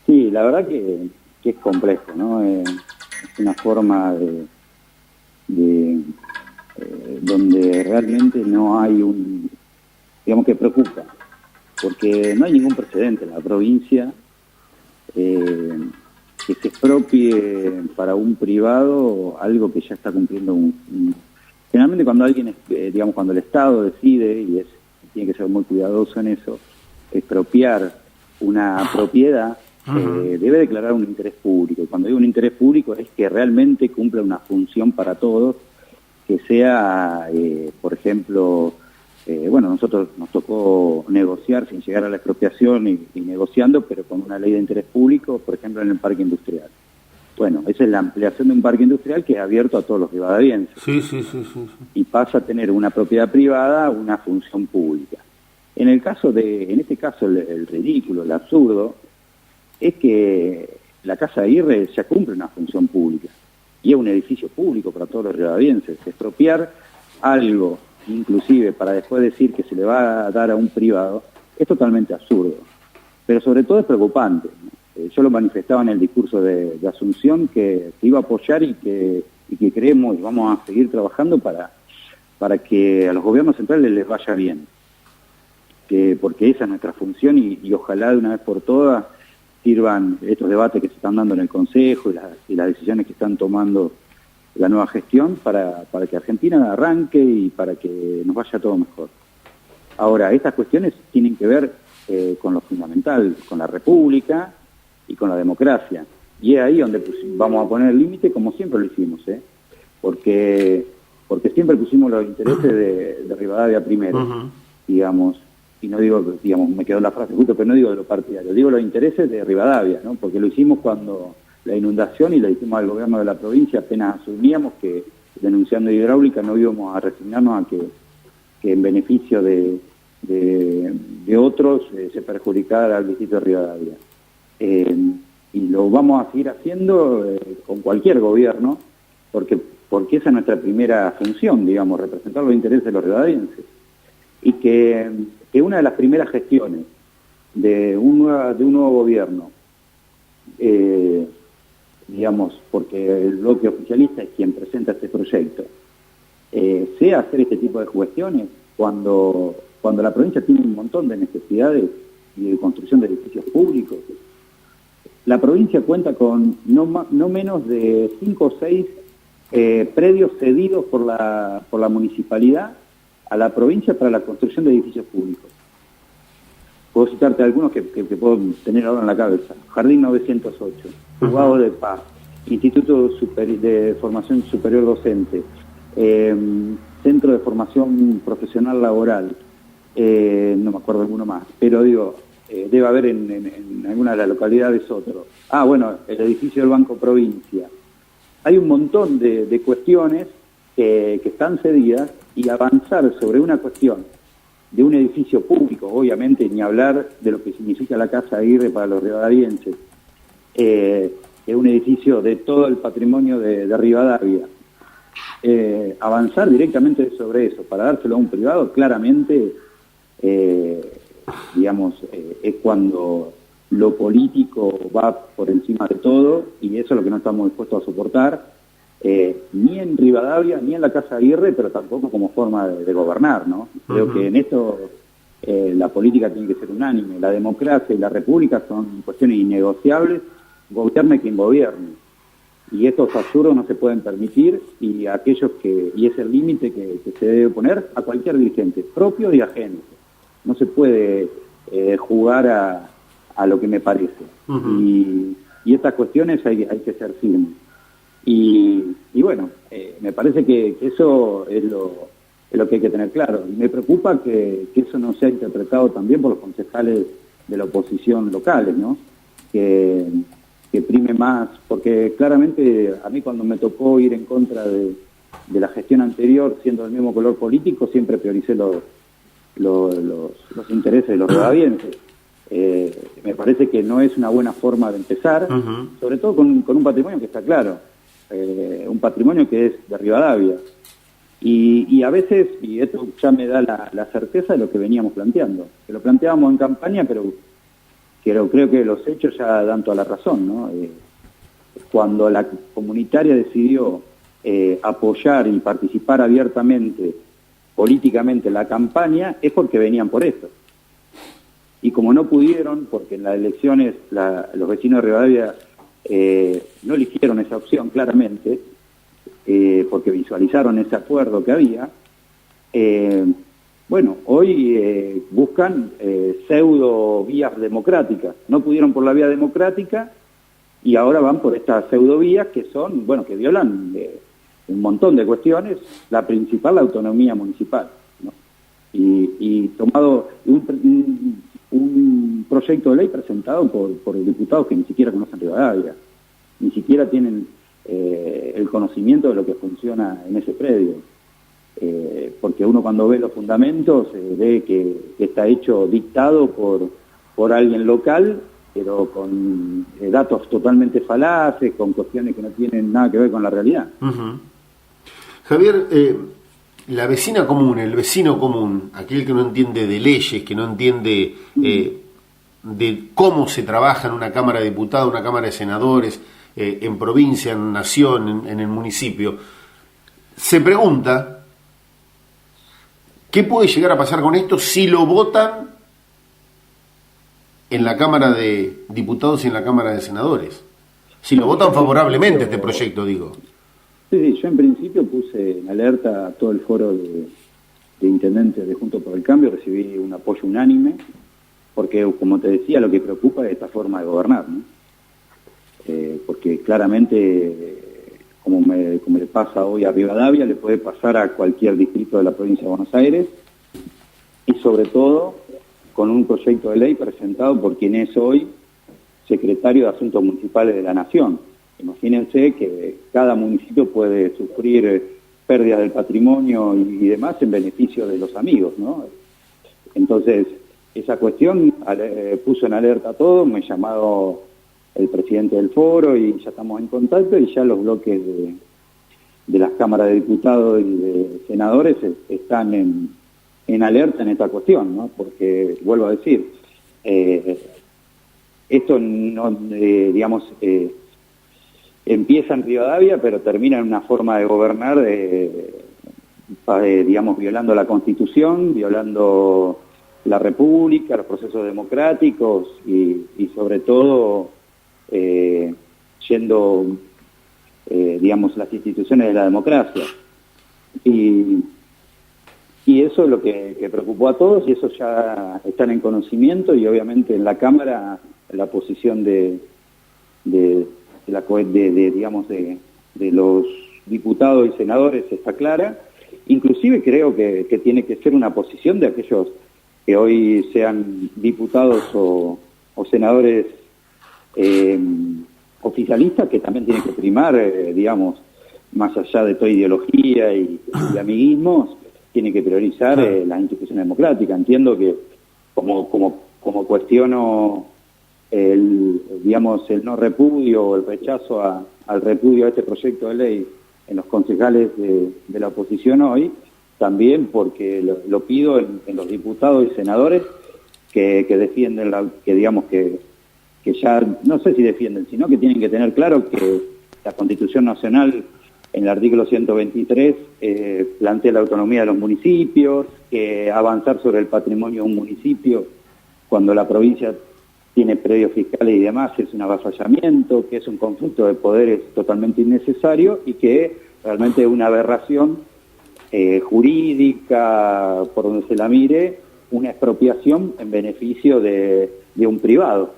Sí, la verdad que es complejo, ¿no? Es una forma de donde realmente no hay digamos que preocupa, porque no hay ningún precedente en la provincia eh, que se expropie para un privado algo que ya está cumpliendo Generalmente cuando alguien, digamos, cuando el Estado decide, tiene que ser muy cuidadoso en eso, expropiar una propiedad, debe declarar un interés público. Y cuando digo un interés público es que realmente cumpla una función para todos, que sea, por ejemplo, bueno, nosotros nos tocó negociar sin llegar a la expropiación y negociando, pero con una ley de interés público, por ejemplo, en el parque industrial. Bueno, esa es la ampliación de un parque industrial que es abierto a todos los rivadavienses. Sí, sí, sí, sí, sí. Y pasa a tener una propiedad privada una función pública. En este caso, el ridículo, el absurdo, es que la Casa Aguirre ya cumple una función pública y es un edificio público para todos los rivadavienses. Expropiar algo, inclusive para después decir que se le va a dar a un privado, es totalmente absurdo. Pero sobre todo es preocupante, ¿no? Yo lo manifestaba en el discurso de Asunción, que iba a apoyar y que creemos y vamos a seguir trabajando para que a los gobiernos centrales les vaya bien. Porque esa es nuestra función y ojalá de una vez por todas sirvan estos debates que se están dando en el Consejo y las decisiones que están tomando la nueva gestión para que Argentina arranque y para que nos vaya todo mejor. Ahora, estas cuestiones tienen que ver con lo fundamental, con la República y con la democracia. Y es ahí donde vamos a poner el límite, como siempre lo hicimos, porque siempre pusimos los intereses de Rivadavia primero, digamos, y no digo, digamos, me quedó la frase justo, pero no digo de lo partidario, digo los intereses de Rivadavia, ¿no? Porque lo hicimos cuando la inundación y lo hicimos al gobierno de la provincia, apenas asumíamos que denunciando hidráulica no íbamos a resignarnos a que en beneficio de otros se perjudicara al distrito de Rivadavia. Y lo vamos a seguir haciendo con cualquier gobierno, porque esa es nuestra primera función, digamos, representar los intereses de los rivadavienses. Y que una de las primeras gestiones de un nuevo gobierno, digamos, porque el bloque oficialista es quien presenta este proyecto, sea hacer este tipo de cuestiones cuando la provincia tiene un montón de necesidades y de construcción de edificios públicos. La provincia cuenta con no menos de 5 o 6 predios cedidos por la municipalidad a la provincia para la construcción de edificios públicos. Puedo citarte algunos que puedo tener ahora en la cabeza. Jardín 908, Juzgado de Paz, Instituto de Formación Superior Docente, Centro de Formación Profesional Laboral, no me acuerdo alguno más, pero digo, debe haber en alguna de las localidades otro. Bueno, el edificio del Banco Provincia. Hay un montón de cuestiones que están cedidas, y avanzar sobre una cuestión de un edificio público, obviamente ni hablar de lo que significa la Casa Aguirre para los rivadavienses, es un edificio de todo el patrimonio de Rivadavia. Avanzar directamente sobre eso para dárselo a un privado, claramente, digamos, es cuando lo político va por encima de todo, y eso es lo que no estamos dispuestos a soportar, ni en Rivadavia, ni en la Casa Aguirre, pero tampoco como forma de gobernar, ¿no? Creo que en esto la política tiene que ser unánime. La democracia y la república son cuestiones innegociables, gobierne quien gobierne. Y estos absurdos no se pueden permitir, y es el límite que se debe poner a cualquier dirigente, propio y ajeno. No se puede jugar a lo que me parece. Y estas cuestiones hay que ser firmes. Y bueno, me parece que eso es lo que hay que tener claro. Y me preocupa que eso no sea interpretado también por los concejales de la oposición locales, ¿no? Que prime más, porque claramente a mí cuando me tocó ir en contra de la gestión anterior, siendo del mismo color político, siempre prioricé los intereses de los rivadavienses. Me parece que no es una buena forma de empezar, sobre todo con un patrimonio que está claro. Un patrimonio que es de Rivadavia. Y a veces, y esto ya me da la certeza de lo que veníamos planteando, que lo planteábamos en campaña, pero creo que los hechos ya dan toda la razón, ¿no? Cuando la comunitaria decidió apoyar y participar abiertamente, políticamente en la campaña, es porque venían por esto. Y como no pudieron, porque en las elecciones los vecinos de Rivadavia no eligieron esa opción claramente, porque visualizaron ese acuerdo que había, bueno, hoy buscan pseudo vías democráticas. No pudieron por la vía democrática y ahora van por estas pseudo vías que son, bueno, que violan un montón de cuestiones, la principal, la autonomía municipal, ¿no? Y tomado un proyecto de ley presentado por diputados que ni siquiera conocen Rivadavia, ni siquiera tienen el conocimiento de lo que funciona en ese predio, porque uno cuando ve los fundamentos ve que está hecho dictado por alguien local, pero con datos totalmente falaces, con cuestiones que no tienen nada que ver con la realidad. Uh-huh. Javier, la vecina común, el vecino común, aquel que no entiende de leyes, que no entiende de cómo se trabaja en una Cámara de Diputados, una Cámara de Senadores, en provincia, en nación, en el municipio, se pregunta qué puede llegar a pasar con esto si lo votan en la Cámara de Diputados y en la Cámara de Senadores. Si lo votan favorablemente este proyecto, digo. Sí, yo en principio puse en alerta a todo el foro de intendentes de Juntos por el Cambio, recibí un apoyo unánime, porque como te decía, lo que preocupa es esta forma de gobernar, ¿no? Porque claramente, como le pasa hoy a Rivadavia, le puede pasar a cualquier distrito de la provincia de Buenos Aires, y sobre todo con un proyecto de ley presentado por quien es hoy secretario de Asuntos Municipales de la Nación. Imagínense que cada municipio puede sufrir pérdidas del patrimonio y demás en beneficio de los amigos, ¿no? Entonces, esa cuestión puso en alerta a todos, me ha llamado el presidente del foro y ya estamos en contacto, y ya los bloques de las cámaras de diputados y de senadores están en alerta en esta cuestión, ¿no? Porque, vuelvo a decir, esto no, digamos, empieza en Rivadavia, pero termina en una forma de gobernar, digamos, violando la Constitución, violando la República, los procesos democráticos y sobre todo yendo, digamos, las instituciones de la democracia. Y eso es lo que preocupó a todos, y eso ya están en conocimiento, y obviamente en la Cámara la posición digamos, de los diputados y senadores está clara. Inclusive creo que tiene que ser una posición de aquellos que hoy sean diputados o senadores oficialistas, que también tienen que primar, digamos, más allá de toda ideología y amiguismos, tiene que priorizar las instituciones democráticas. Entiendo que como cuestiono digamos, el no repudio o el rechazo al repudio a este proyecto de ley en los concejales de la oposición hoy, también porque lo pido en los diputados y senadores que defienden, que digamos que ya, no sé si defienden, sino que tienen que tener claro que la Constitución Nacional, en el artículo 123, plantea la autonomía de los municipios, que avanzar sobre el patrimonio de un municipio cuando la provincia tiene predios fiscales y demás es un avasallamiento, que es un conflicto de poderes totalmente innecesario y que realmente es una aberración jurídica, por donde se la mire, una expropiación en beneficio de un privado,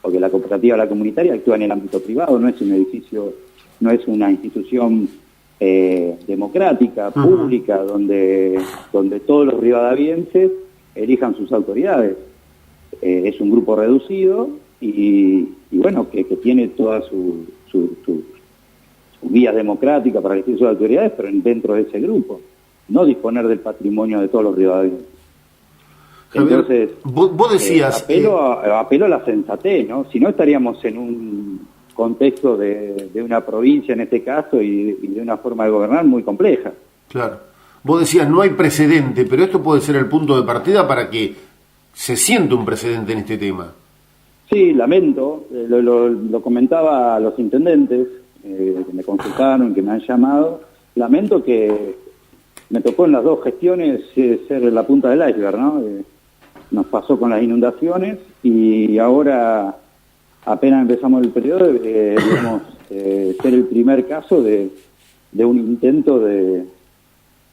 porque la cooperativa la comunitaria actúa en el ámbito privado, no es un edificio, no es una institución democrática, pública, donde todos los rivadavienses elijan sus autoridades. Es un grupo reducido y bueno, que tiene todas sus vías democráticas para elegir sus autoridades, pero dentro de ese grupo, no disponer del patrimonio de todos los rivadavienses. Entonces, vos decías... apelo a la sensatez, ¿no? Si no, estaríamos en un contexto de una provincia, en este caso, y de una forma de gobernar muy compleja. Claro. Vos decías, no hay precedente, pero esto puede ser el punto de partida para que se siente un precedente en este tema. Sí, lamento, lo comentaba a los intendentes que me consultaron, que me han llamado, lamento que me tocó en las dos gestiones ser la punta del iceberg, ¿no? Nos pasó con las inundaciones y ahora apenas empezamos el periodo, digamos, ser el primer caso de un intento de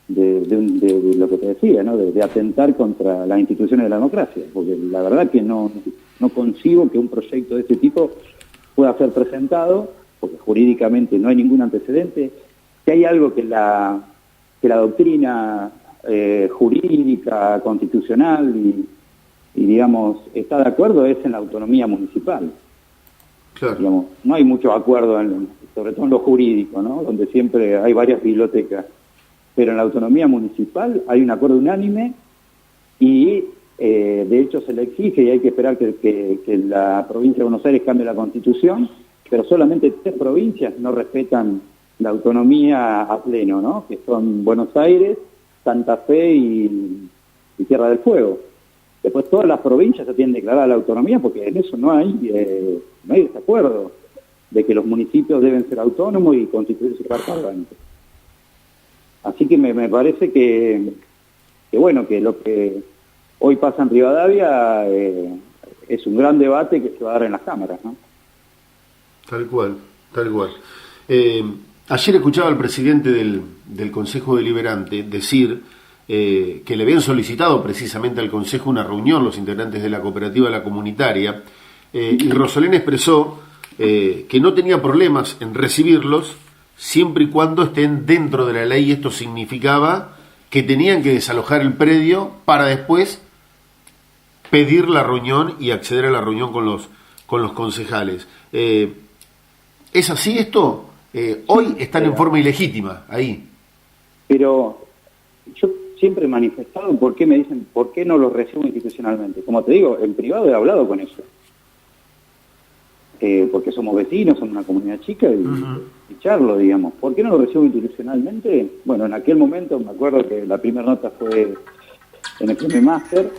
lo que te decía, ¿no? De atentar contra las instituciones de la democracia, porque la verdad que no concibo que un proyecto de este tipo pueda ser presentado, porque jurídicamente no hay ningún antecedente. Si hay algo que la doctrina jurídica, constitucional y digamos, está de acuerdo es en la autonomía municipal. Claro. Digamos, no hay mucho acuerdo, sobre todo en lo jurídico, ¿no? Donde siempre hay varias bibliotecas. Pero en la autonomía municipal hay un acuerdo unánime y de hecho se le exige y hay que esperar que la provincia de Buenos Aires cambie la constitución, pero solamente 3 provincias no respetan la autonomía a pleno, ¿no? Que son Buenos Aires, Santa Fe y Tierra del Fuego. Después todas las provincias se tienen declarada la autonomía porque en eso no hay desacuerdo de que los municipios deben ser autónomos y constituirse parlamento. Así que me parece que bueno, que lo que hoy pasa en Rivadavia es un gran debate que se va a dar en las cámaras, ¿no? Tal cual, tal cual. Ayer escuchaba al presidente del Consejo Deliberante decir que le habían solicitado precisamente al Consejo una reunión los integrantes de la cooperativa La Comunitaria, y Rosolén expresó que no tenía problemas en recibirlos siempre y cuando estén dentro de la ley. Esto significaba que tenían que desalojar el predio para después pedir la reunión y acceder a la reunión con los concejales. ¿Es así esto? Hoy están en forma ilegítima ahí. Pero yo siempre he manifestado por qué me dicen, por qué no los recibo institucionalmente. Como te digo, en privado he hablado con ellos. Porque somos vecinos, somos una comunidad chica y charlo, digamos. ¿Por qué no lo recibo institucionalmente? Bueno, en aquel momento me acuerdo que la primera nota fue en el primer máster.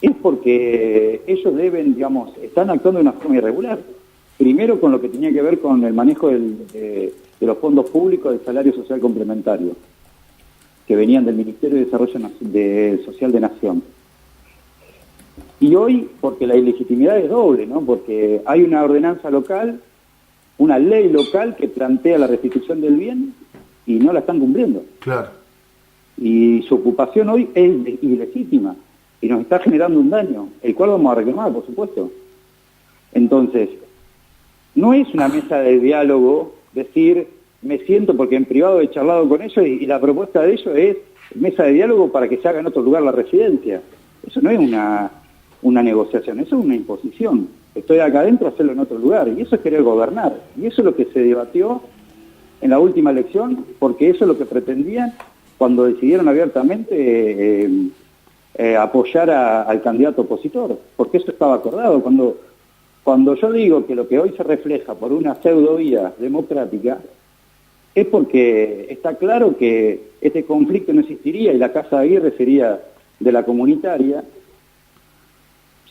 Es porque ellos deben, digamos, están actuando de una forma irregular. Primero con lo que tenía que ver con el manejo de los fondos públicos del salario social complementario, que venían del Ministerio de Desarrollo Social de Nación. Y hoy, porque la ilegitimidad es doble, ¿no? Porque hay una ordenanza local, una ley local que plantea la restitución del bien y no la están cumpliendo. Claro. Y su ocupación hoy es ilegítima y nos está generando un daño, el cual vamos a reclamar, por supuesto. Entonces, no es una mesa de diálogo decir, me siento porque en privado he charlado con ellos y la propuesta de ellos es mesa de diálogo para que se haga en otro lugar la residencia. Eso no es una negociación, eso es una imposición. Estoy acá adentro, hacerlo en otro lugar. Y eso es querer gobernar. Y eso es lo que se debatió en la última elección, porque eso es lo que pretendían cuando decidieron abiertamente apoyar al candidato opositor. Porque eso estaba acordado. Cuando yo digo que lo que hoy se refleja por una pseudovía democrática, es porque está claro que este conflicto no existiría y la Casa de Aguirre sería de La Comunitaria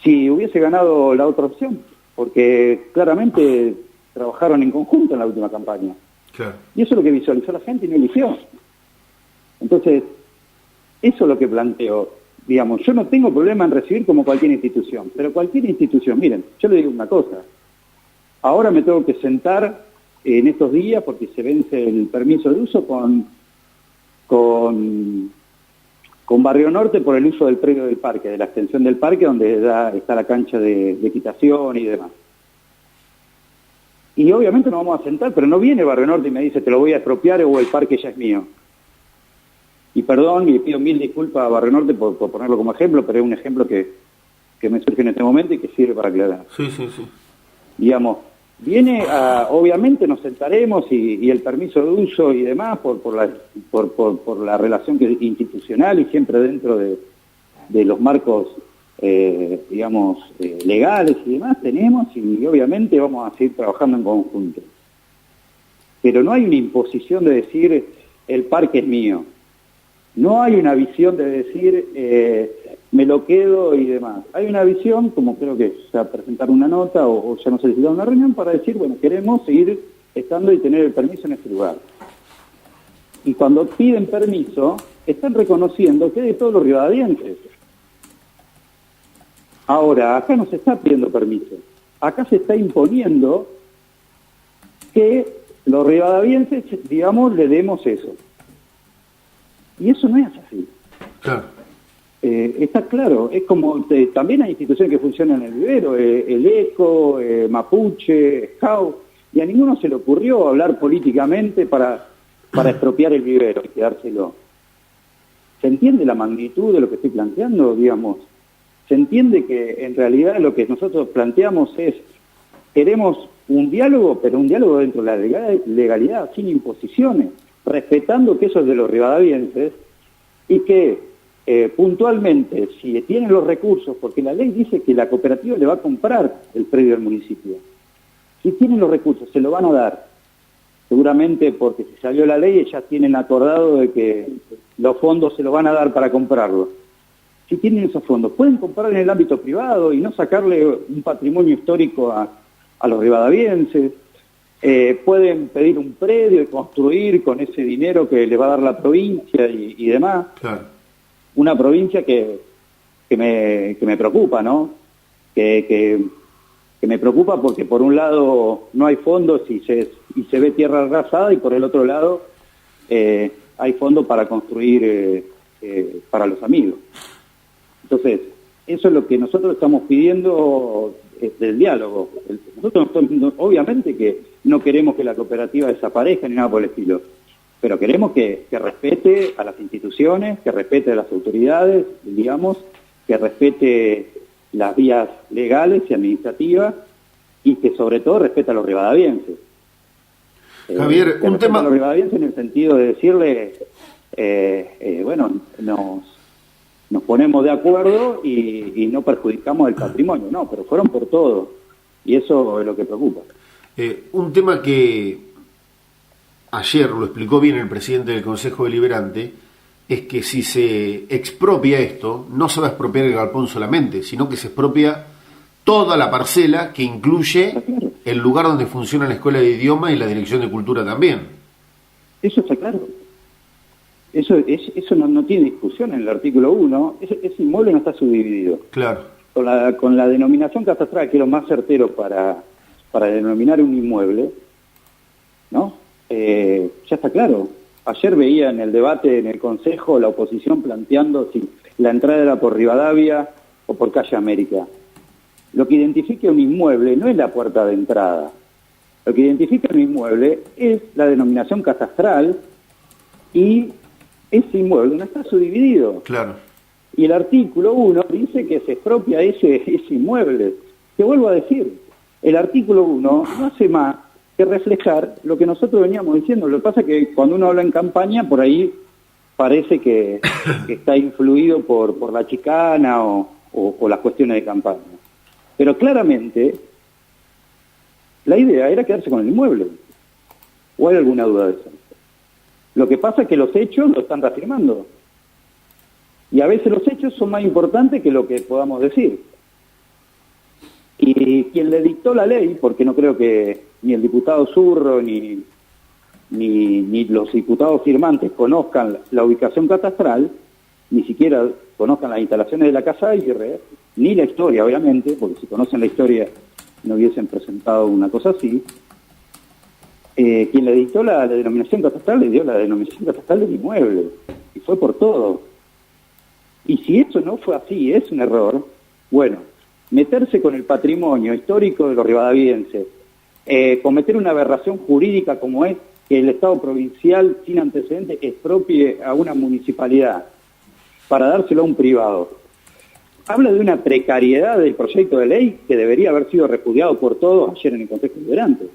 si hubiese ganado la otra opción, porque claramente trabajaron en conjunto en la última campaña. Claro. Y eso es lo que visualizó la gente y no eligió. Entonces, eso es lo que planteo. Digamos, yo no tengo problema en recibir como cualquier institución, pero cualquier institución, miren, yo le digo una cosa, ahora me tengo que sentar en estos días, porque se vence el permiso de uso con Barrio Norte por el uso del predio del parque, de la extensión del parque donde está la cancha de equitación y demás. Y obviamente nos vamos a sentar, pero no viene Barrio Norte y me dice, te lo voy a expropiar o el parque ya es mío. Y perdón, y pido 1000 disculpas a Barrio Norte por ponerlo como ejemplo, pero es un ejemplo que me surge en este momento y que sirve para aclarar. Sí. Digamos, obviamente nos sentaremos y el permiso de uso y demás por la relación institucional y siempre dentro de los marcos digamos legales y demás tenemos, y obviamente vamos a seguir trabajando en conjunto. Pero no hay una imposición de decir el parque es mío. No hay una visión de decir me lo quedo y demás. Hay una visión, como creo que ya presentar una nota o ya nos solicitaron una reunión para decir, bueno, queremos seguir estando y tener el permiso en este lugar. Y cuando piden permiso, están reconociendo que es de todos los rivadadienses. Ahora, acá no se está pidiendo permiso. Acá se está imponiendo que los rivadavienses, digamos, le demos eso. Y eso no es así. Claro. Está claro, es como, también hay instituciones que funcionan en el vivero, el ECO, Mapuche, Scout, y a ninguno se le ocurrió hablar políticamente para expropiar el vivero y quedárselo. ¿Se entiende la magnitud de lo que estoy planteando, digamos? Se entiende que en realidad lo que nosotros planteamos es, queremos un diálogo, pero un diálogo dentro de la legalidad, sin imposiciones, respetando que eso es de los rivadavienses y que puntualmente, si tienen los recursos, porque la ley dice que la cooperativa le va a comprar el predio al municipio, si tienen los recursos, se lo van a dar. Seguramente porque si salió la ley, ya tienen acordado de que los fondos se los van a dar para comprarlo. Si tienen esos fondos, pueden comprar en el ámbito privado y no sacarle un patrimonio histórico a los rivadavienses. Pueden pedir un predio y construir con ese dinero que le va a dar la provincia y demás. Claro. Una provincia que me preocupa, ¿no? Que me preocupa porque por un lado no hay fondos y se ve tierra arrasada y por el otro lado hay fondos para construir para los amigos. Entonces, eso es lo que nosotros estamos pidiendo del diálogo. Nosotros obviamente que no queremos que la cooperativa desaparezca ni nada por el estilo, pero queremos que respete a las instituciones, que respete a las autoridades, digamos, que respete las vías legales y administrativas y que sobre todo respete a los rivadavienses. Javier, un tema... A los rivadavienses en el sentido de decirle, bueno, nos ponemos de acuerdo y no perjudicamos el patrimonio, no, pero fueron por todo y eso es lo que preocupa. Un tema que ayer lo explicó bien el presidente del Consejo Deliberante, es que si se expropia esto, no se va a expropiar el galpón solamente, sino que se expropia toda la parcela que incluye el lugar donde funciona la Escuela de Idioma y la Dirección de Cultura también. Eso está claro. Eso no tiene discusión en el artículo 1. Ese inmueble no está subdividido. Claro. Con la denominación catastral, que es lo más certero para denominar un inmueble, ¿no? Ya está claro. Ayer veía en el debate en el Consejo la oposición planteando si la entrada era por Rivadavia o por Calle América. Lo que identifica un inmueble no es la puerta de entrada. Lo que identifica un inmueble es la denominación catastral y ese inmueble no está subdividido. Claro. Y el artículo 1 dice que se expropia ese inmueble. Te vuelvo a decir, el artículo 1 no hace más que reflejar lo que nosotros veníamos diciendo. Lo que pasa es que cuando uno habla en campaña, por ahí parece que está influido por la chicana o las cuestiones de campaña. Pero claramente, la idea era quedarse con el inmueble. ¿O hay alguna duda de eso? Lo que pasa es que los hechos lo están reafirmando. Y a veces los hechos son más importantes que lo que podamos decir. Y quien le dictó la ley, porque no creo que ni el diputado Zurro ni los diputados firmantes conozcan la ubicación catastral, ni siquiera conozcan las instalaciones de la Casa Aguirre, ni la historia, obviamente, porque si conocen la historia no hubiesen presentado una cosa así. Quien le dictó la denominación catastral le dio la denominación catastral del inmueble, y fue por todo. Y si eso no fue así, es un error, bueno, meterse con el patrimonio histórico de los rivadavienses, cometer una aberración jurídica como es que el Estado provincial sin antecedentes expropie a una municipalidad para dárselo a un privado, habla de una precariedad del proyecto de ley que debería haber sido repudiado por todos ayer en el Consejo Deliberante.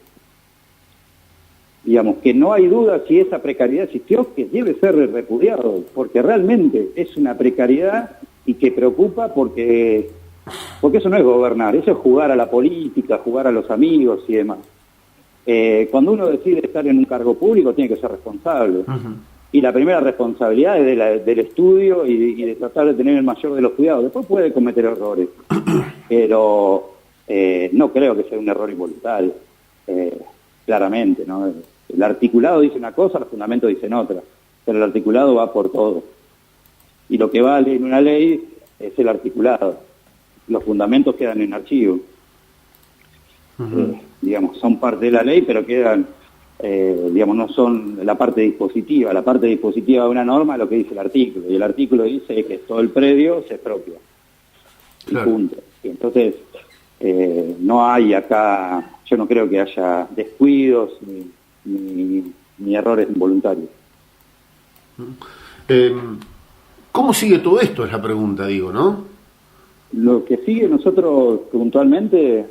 Digamos, que no hay duda si esa precariedad existió, que debe ser repudiado, porque realmente es una precariedad y que preocupa porque eso no es gobernar, eso es jugar a la política, jugar a los amigos y demás. Cuando uno decide estar en un cargo público tiene que ser responsable. y la primera responsabilidad es del estudio y de tratar de tener el mayor de los cuidados. Después puede cometer errores, pero no creo que sea un error involuntario, claramente, ¿no? El articulado dice una cosa, los fundamentos dicen otra, pero el articulado va por todo. Y lo que vale en una ley es el articulado. Los fundamentos quedan en archivo. Digamos, son parte de la ley, pero quedan, digamos, no son la parte dispositiva. La parte dispositiva de una norma es lo que dice el artículo, y el artículo dice que todo el predio se expropia. Claro. Y punto. Y entonces, no hay acá, yo no creo que haya descuidos ni errores involuntarios. ¿Cómo sigue todo esto? Es la pregunta, digo, ¿no? Lo que sigue nosotros puntualmente,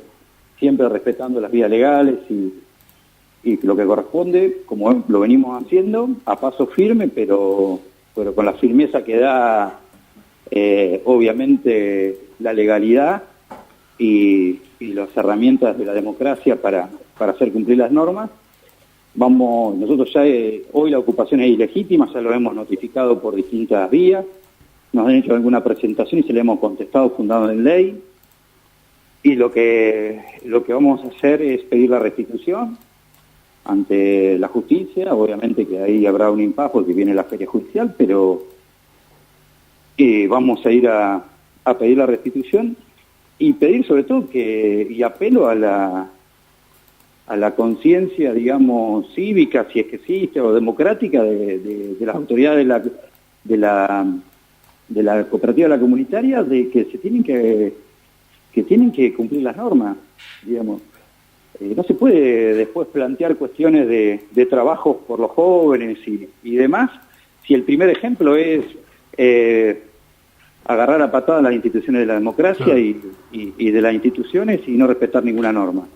siempre respetando las vías legales y lo que corresponde, como lo venimos haciendo, a paso firme, pero con la firmeza que da, obviamente, la legalidad y las herramientas de la democracia para hacer cumplir las normas. Nosotros ya hoy la ocupación es ilegítima, ya lo hemos notificado por distintas vías, nos han hecho alguna presentación y se le hemos contestado fundado en ley, y lo que vamos a hacer es pedir la restitución ante la justicia. Obviamente que ahí habrá un impasse porque viene la feria judicial, pero vamos a ir a pedir la restitución y pedir sobre todo y apelo a la conciencia, digamos, cívica, si es que existe, o democrática de las autoridades de la cooperativa, de la comunitaria, de que tienen que cumplir las normas, digamos. No se puede después plantear cuestiones de trabajos por los jóvenes y demás, si el primer ejemplo es agarrar a patadas las instituciones de la democracia, claro, y de las instituciones, y no respetar ninguna norma.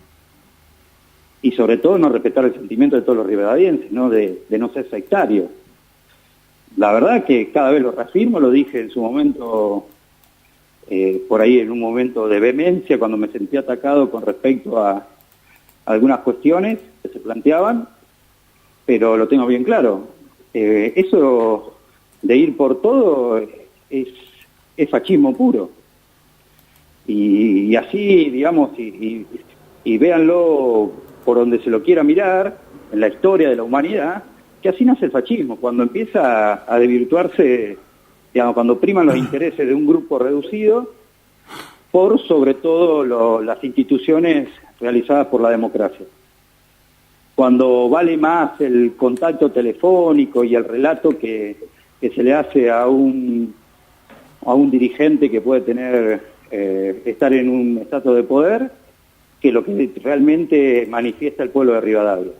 Y sobre todo no respetar el sentimiento de todos los rivadadienses, ¿no? De no ser sectario. La verdad que cada vez lo reafirmo, lo dije en su momento, por ahí en un momento de vehemencia, cuando me sentí atacado con respecto a algunas cuestiones que se planteaban, pero lo tengo bien claro. Eso de ir por todo es fascismo puro. Y así, digamos, y véanlo por donde se lo quiera mirar, en la historia de la humanidad, que así nace el fascismo, cuando empieza a desvirtuarse, digamos, cuando priman los intereses de un grupo reducido por sobre todo las instituciones realizadas por la democracia. Cuando vale más el contacto telefónico y el relato que se le hace a un dirigente que puede estar en un estatus de poder, que lo que realmente manifiesta el pueblo de Rivadavia.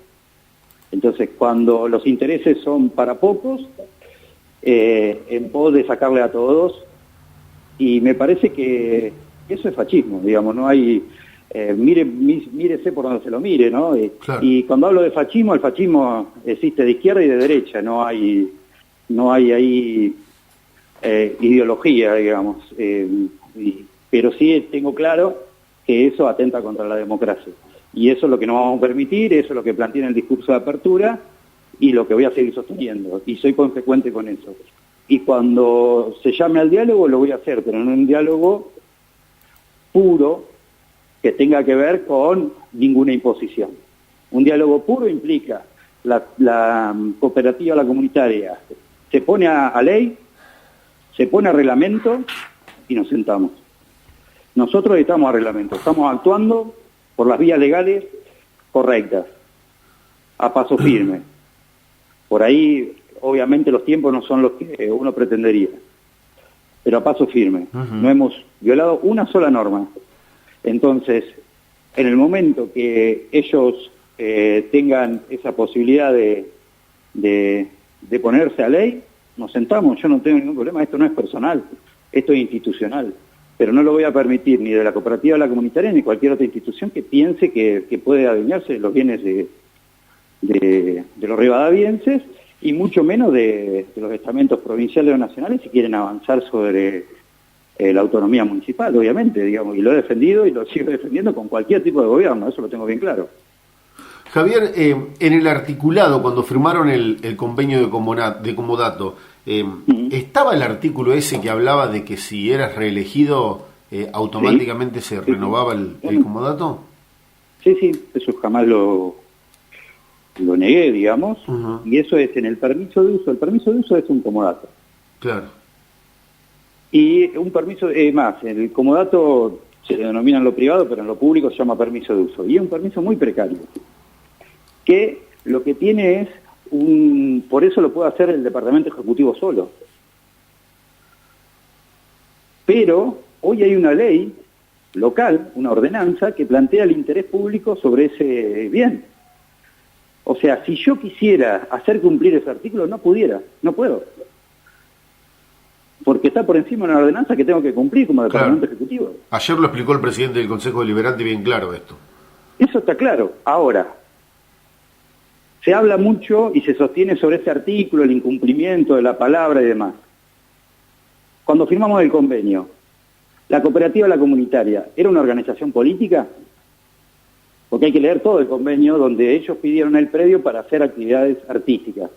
Entonces, cuando los intereses son para pocos, en pos de sacarle a todos, y me parece que eso es fascismo, digamos, no hay... mírese por donde se lo mire, ¿no? Claro. Y cuando hablo de fascismo, el fascismo existe de izquierda y de derecha, no hay ahí ideología, digamos, pero sí tengo claro que eso atenta contra la democracia, y eso es lo que no vamos a permitir, eso es lo que planteé en el discurso de apertura y lo que voy a seguir sosteniendo, y soy consecuente con eso. Y cuando se llame al diálogo lo voy a hacer, pero no un diálogo puro que tenga que ver con ninguna imposición. Un diálogo puro implica la cooperativa, la comunitaria, se pone a ley, se pone a reglamento y nos sentamos. Nosotros estamos a reglamento, estamos actuando por las vías legales correctas, a paso firme. Por ahí, obviamente, los tiempos no son los que uno pretendería, pero a paso firme. No hemos violado una sola norma. Entonces, en el momento que ellos tengan esa posibilidad de ponerse a ley, nos sentamos, yo no tengo ningún problema, esto no es personal, esto es institucional, pero no lo voy a permitir ni de la cooperativa, la comunitaria, ni cualquier otra institución que piense que puede adueñarse de los bienes de los rivadavienses, y mucho menos de los estamentos provinciales o nacionales si quieren avanzar sobre la autonomía municipal, obviamente, digamos, y lo he defendido y lo sigo defendiendo con cualquier tipo de gobierno, eso lo tengo bien claro. Javier, en el articulado, cuando firmaron el convenio de comodato, ¿estaba el artículo ese que hablaba de que si eras reelegido automáticamente se renovaba el comodato? Sí, eso jamás lo negué, digamos, y eso es en el permiso de uso. El permiso de uso es un comodato. Claro. Y un permiso, más, en el comodato se le denomina en lo privado, pero en lo público se llama permiso de uso. Y es un permiso muy precario, que lo que tiene es por eso lo puede hacer el departamento ejecutivo solo. Pero hoy hay una ley local, una ordenanza, que plantea el interés público sobre ese bien. O sea, si yo quisiera hacer cumplir ese artículo, no puedo. Porque está por encima de una ordenanza que tengo que cumplir como departamento ejecutivo. Ayer lo explicó el presidente del Consejo Deliberante bien claro esto. Eso está claro. Ahora, se habla mucho y se sostiene sobre ese artículo, el incumplimiento de la palabra y demás. Cuando firmamos el convenio, ¿la cooperativa La Comunitaria era una organización política? Porque hay que leer todo el convenio donde ellos pidieron el predio para hacer actividades artísticas.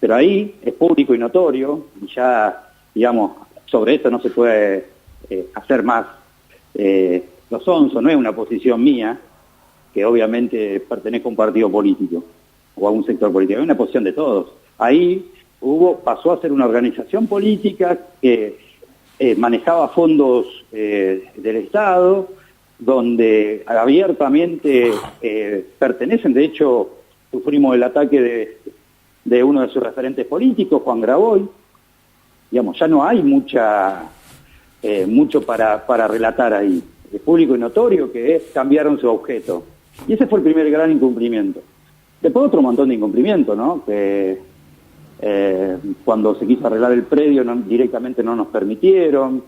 Pero ahí es público y notorio, y ya, digamos, sobre esto no se puede hacer más lo sonso, no es una posición mía, que obviamente pertenezca a un partido político o a un sector político, es una posición de todos. Ahí pasó a ser una organización política que manejaba fondos del Estado, donde abiertamente pertenecen, de hecho sufrimos el ataque de uno de sus referentes políticos, Juan Graboy. Digamos, ya no hay mucho para relatar ahí. Es público y notorio que cambiaron su objeto. Y ese fue el primer gran incumplimiento. Después otro montón de incumplimientos, ¿no? Que cuando se quiso arreglar el predio directamente no nos permitieron,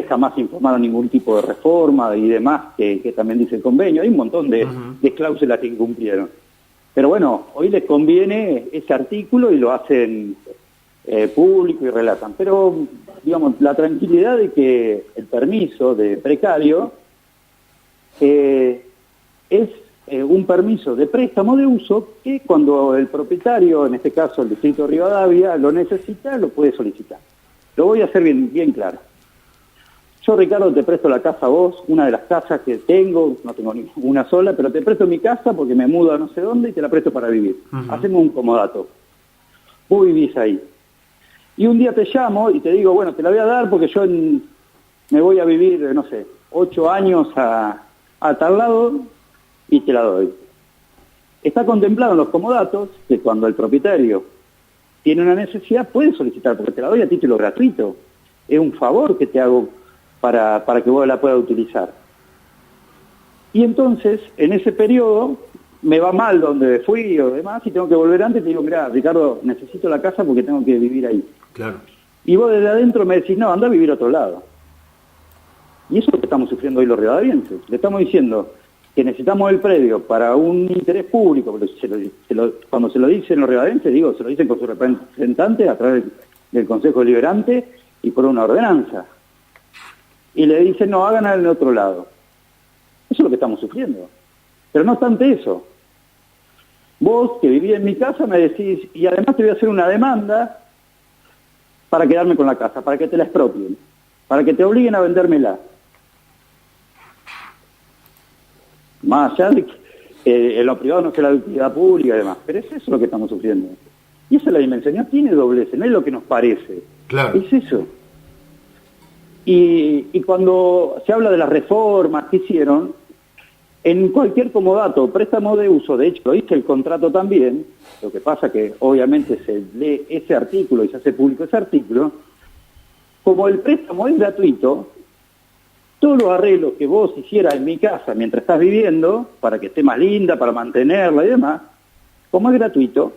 jamás informaron ningún tipo de reforma y demás, que también dice el convenio. Hay un montón de cláusulas que incumplieron. Pero bueno, hoy les conviene ese artículo y lo hacen público y relatan. Pero, digamos, la tranquilidad de que el permiso de precario es un permiso de préstamo de uso que cuando el propietario, en este caso el distrito de Rivadavia, lo necesita, lo puede solicitar. Lo voy a hacer bien claro. Yo, Ricardo, te presto la casa a vos, una de las casas que tengo, no tengo ni una sola, pero te presto mi casa porque me mudo a no sé dónde y te la presto para vivir. Hacemos un comodato. Vos vivís ahí. Y un día te llamo y te digo, bueno, te la voy a dar porque yo me voy a vivir, no sé, 8 años a tal lado y te la doy. Está contemplado en los comodatos que cuando el propietario tiene una necesidad puede solicitar, porque te la doy a título gratuito. Es un favor que te hago para que vos la puedas utilizar. Y entonces, en ese periodo, me va mal donde fui o demás, y tengo que volver antes, y te digo, mirá, Ricardo, necesito la casa porque tengo que vivir ahí. Claro. Y vos desde adentro me decís, no, anda a vivir a otro lado. Y eso es lo que estamos sufriendo hoy los rivadavienses. Le estamos diciendo que necesitamos el predio para un interés público, porque cuando se lo dicen los rivadavienses, digo, se lo dicen con su representante a través del Consejo Deliberante y por una ordenanza. Y le dicen, no, hagan en el otro lado. Eso es lo que estamos sufriendo. Pero no obstante eso, vos que vivís en mi casa me decís, y además te voy a hacer una demanda para quedarme con la casa, para que te la expropien, para que te obliguen a vendérmela. Más allá de que en lo privado no sea la utilidad pública y demás, pero es eso lo que estamos sufriendo. Y esa es la dimensión, no tiene doblez, no es lo que nos parece. Claro. Es eso. Y cuando se habla de las reformas que hicieron, en cualquier comodato, préstamo de uso, de hecho lo dice el contrato también, lo que pasa que obviamente se lee ese artículo y se hace público ese artículo, como el préstamo es gratuito, todos los arreglos que vos hicieras en mi casa mientras estás viviendo, para que esté más linda, para mantenerla y demás, como es gratuito,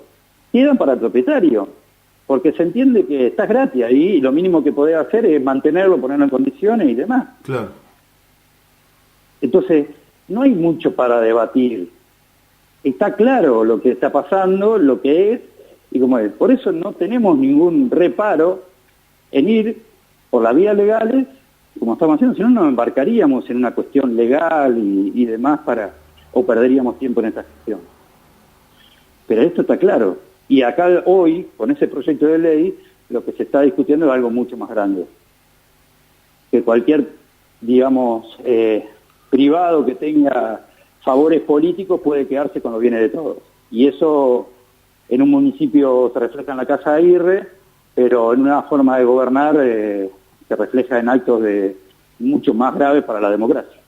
quedan para el propietario. Porque se entiende que estás gratis ahí y lo mínimo que podés hacer es mantenerlo, ponerlo en condiciones y demás. Claro. Entonces, no hay mucho para debatir. Está claro lo que está pasando, lo que es y cómo es. Por eso no tenemos ningún reparo en ir por las vías legales, como estamos haciendo, si no nos embarcaríamos en una cuestión legal y demás para o perderíamos tiempo en esta gestión. Pero esto está claro. Y acá hoy, con ese proyecto de ley, lo que se está discutiendo es algo mucho más grande. Que cualquier, digamos, privado que tenga favores políticos puede quedarse con los bienes de todos. Y eso en un municipio se refleja en la Casa Aguirre, pero en una forma de gobernar se refleja en actos mucho más graves para la democracia.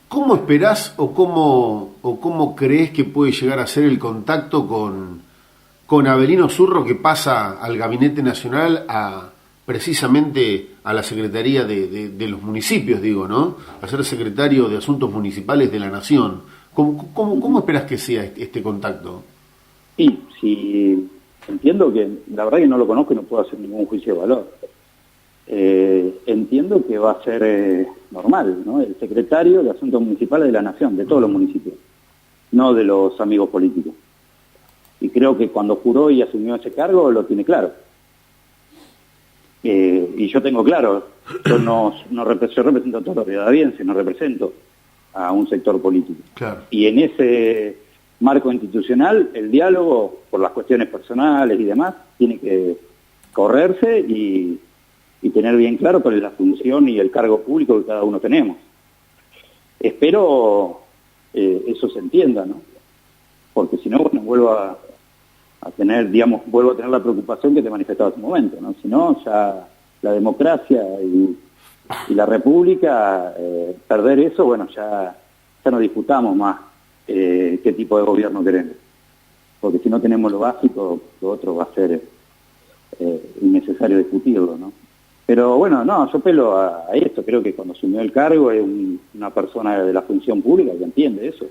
¿Cómo esperás o cómo crees que puede llegar a ser el contacto con Avelino Zurro, que pasa al Gabinete Nacional precisamente a la Secretaría de los municipios, digo, ¿no? A ser secretario de Asuntos Municipales de la Nación? ¿Cómo esperás que sea este contacto? Sí, entiendo que, la verdad que no lo conozco y no puedo hacer ningún juicio de valor. Entiendo que va a ser normal, ¿no? El secretario de Asuntos Municipales de la Nación, de todos los municipios, no de los amigos políticos. Y creo que cuando juró y asumió ese cargo lo tiene claro. Y yo tengo claro, yo represento a todos los riodavienses, no represento a un sector político. Claro. Y en ese marco institucional, el diálogo, por las cuestiones personales y demás, tiene que correrse y tener bien claro cuál es la función y el cargo público que cada uno tenemos. Espero eso se entienda, ¿no? Porque si no, bueno, vuelvo a tener la preocupación que te manifestaba hace un momento, ¿no? Si no, ya la democracia y la república, perder eso, bueno, ya no disputamos más qué tipo de gobierno queremos. Porque si no tenemos lo básico, lo otro va a ser innecesario discutirlo, ¿no? Pero bueno, no, yo apelo a esto, creo que cuando asumió el cargo es una persona de la función pública que entiende eso.